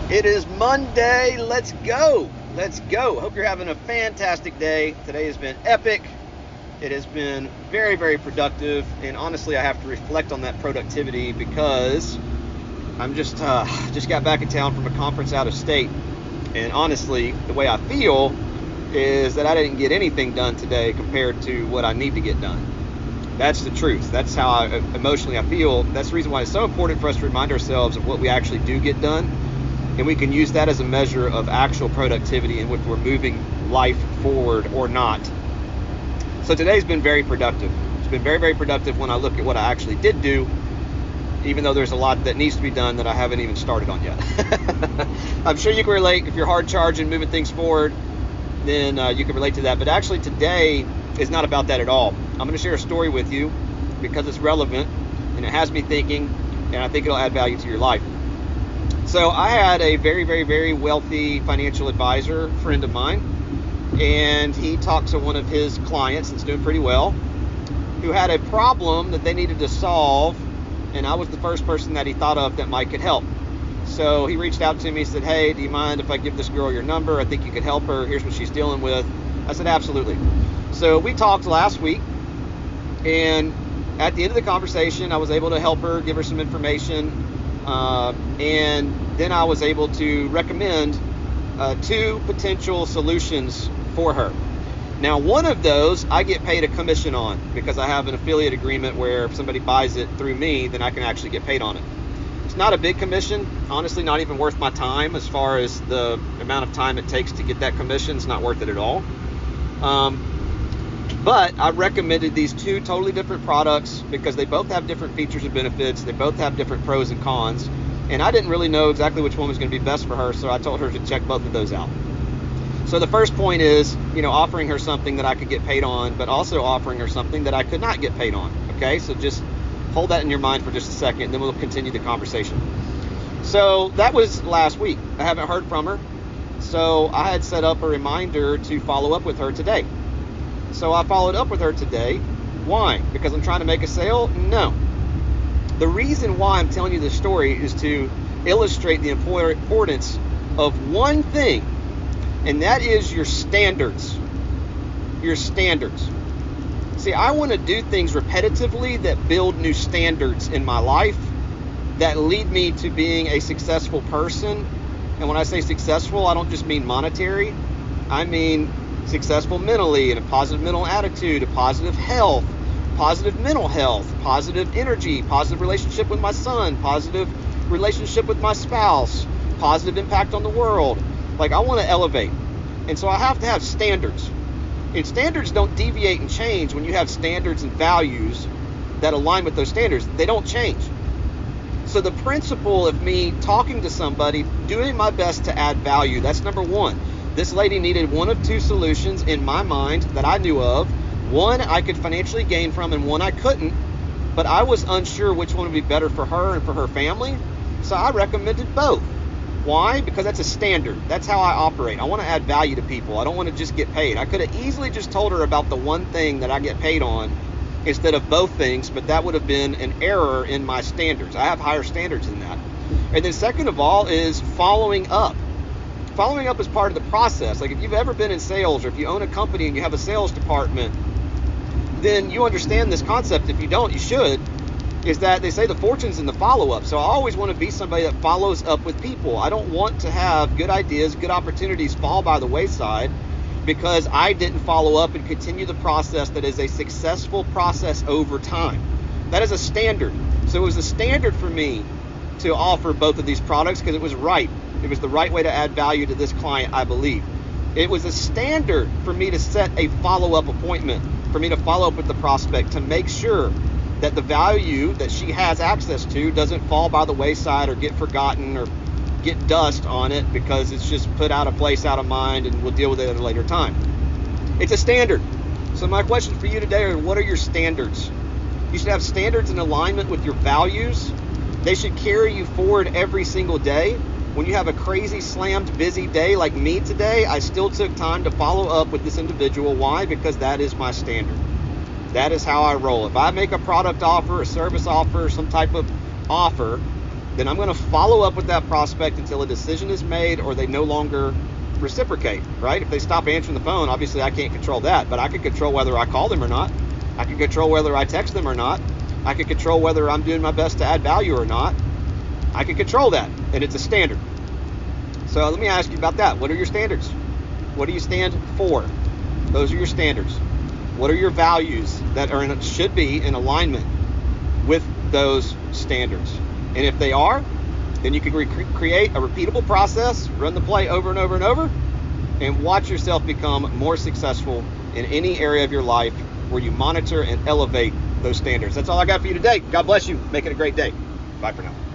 It is Monday. Let's go. Let's go. Hope you're having a fantastic day. Today has been epic. It has been very, very productive. And honestly, I have to reflect on that productivity because I'm just got back in town from a conference out of state. And honestly, the way I feel is that I didn't get anything done today compared to what I need to get done. That's the truth. That's how emotionally I feel. That's the reason why it's so important for us to remind ourselves of what we actually do get done. And we can use that as a measure of actual productivity and if we're moving life forward or not. So today's been very productive. It's been very, very productive when I look at what I actually did do, even though there's a lot that needs to be done that I haven't even started on yet. I'm sure you can relate. If you're hard charging, moving things forward, then you can relate to that. But actually today is not about that at all. I'm going to share a story with you because it's relevant and it has me thinking, and I think it'll add value to your life. So I had a very, very, very wealthy financial advisor friend of mine, and he talked to one of his clients that's doing pretty well, who had a problem that they needed to solve, and I was the first person that he thought of that might could help. So he reached out to me, said, "Hey, do you mind if I give this girl your number? I think you could help her. Here's what she's dealing with." I said, "Absolutely." So we talked last week, and at the end of the conversation, I was able to help her, give her some information, and then I was able to recommend 2 potential solutions for her. Now, one of those I get paid a commission on because I have an affiliate agreement where if somebody buys it through me, then I can actually get paid on it. It's not a big commission, honestly, not even worth my time as far as the amount of time it takes to get that commission. It's not worth it at all. But I recommended these 2 totally different products because they both have different features and benefits. They both have different pros and cons. And I didn't really know exactly which one was going to be best for her, so I told her to check both of those out. So the first point is, offering her something that I could get paid on, but also offering her something that I could not get paid on. Okay, so just hold that in your mind for just a second, and then we'll continue the conversation. So that was last week. I haven't heard from her. So I had set up a reminder to follow up with her today. So I followed up with her today. Why? Because I'm trying to make a sale? No. The reason why I'm telling you this story is to illustrate the importance of one thing, and that is your standards. Your standards. See, I want to do things repetitively that build new standards in my life that lead me to being a successful person. And when I say successful, I don't just mean monetary. I mean successful mentally, and a positive mental attitude, a positive health, positive mental health, positive energy, positive relationship with my son, positive relationship with my spouse, positive impact on the world. Like, I want to elevate. And so I have to have standards. And standards don't deviate and change when you have standards and values that align with those standards. They don't change. So the principle of me talking to somebody, doing my best to add value, that's number one. This lady needed one of 2 solutions in my mind that I knew of. One I could financially gain from and one I couldn't, but I was unsure which one would be better for her and for her family, so I recommended both. Why? Because that's a standard. That's how I operate. I want to add value to people. I don't want to just get paid. I could have easily just told her about the one thing that I get paid on instead of both things, but that would have been an error in my standards. I have higher standards than that. And then second of all is following up. Following up is part of the process. Like, if you've ever been in sales or if you own a company and you have a sales department, then you understand this concept. If you don't, you should. Is that they say the fortune's in the follow-up. So I always want to be somebody that follows up with people. I don't want to have good ideas, good opportunities fall by the wayside because I didn't follow up and continue the process that is a successful process over time. That is a standard. So it was a standard for me to offer both of these products because it was right. It was the right way to add value to this client, I believe. It was a standard for me to set a follow-up appointment, for me to follow up with the prospect to make sure that the value that she has access to doesn't fall by the wayside or get forgotten or get dust on it because it's just put out of place, out of mind, and we'll deal with it at a later time. It's a standard. So my question for you today are, what are your standards? You should have standards in alignment with your values. They should carry you forward every single day. When you have a crazy, slammed, busy day like me today, I still took time to follow up with this individual. Why? Because that is my standard. That is how I roll. If I make a product offer, a service offer, some type of offer, then I'm going to follow up with that prospect until a decision is made or they no longer reciprocate, right? If they stop answering the phone, obviously I can't control that, but I can control whether I call them or not. I can control whether I text them or not. I can control whether I'm doing my best to add value or not. I can control that, and it's a standard. So let me ask you about that. What are your standards? What do you stand for? Those are your standards. What are your values that should be in alignment with those standards? And if they are, then you can create a repeatable process, run the play over and over and over, and watch yourself become more successful in any area of your life where you monitor and elevate those standards. That's all I got for you today. God bless you. Make it a great day. Bye for now.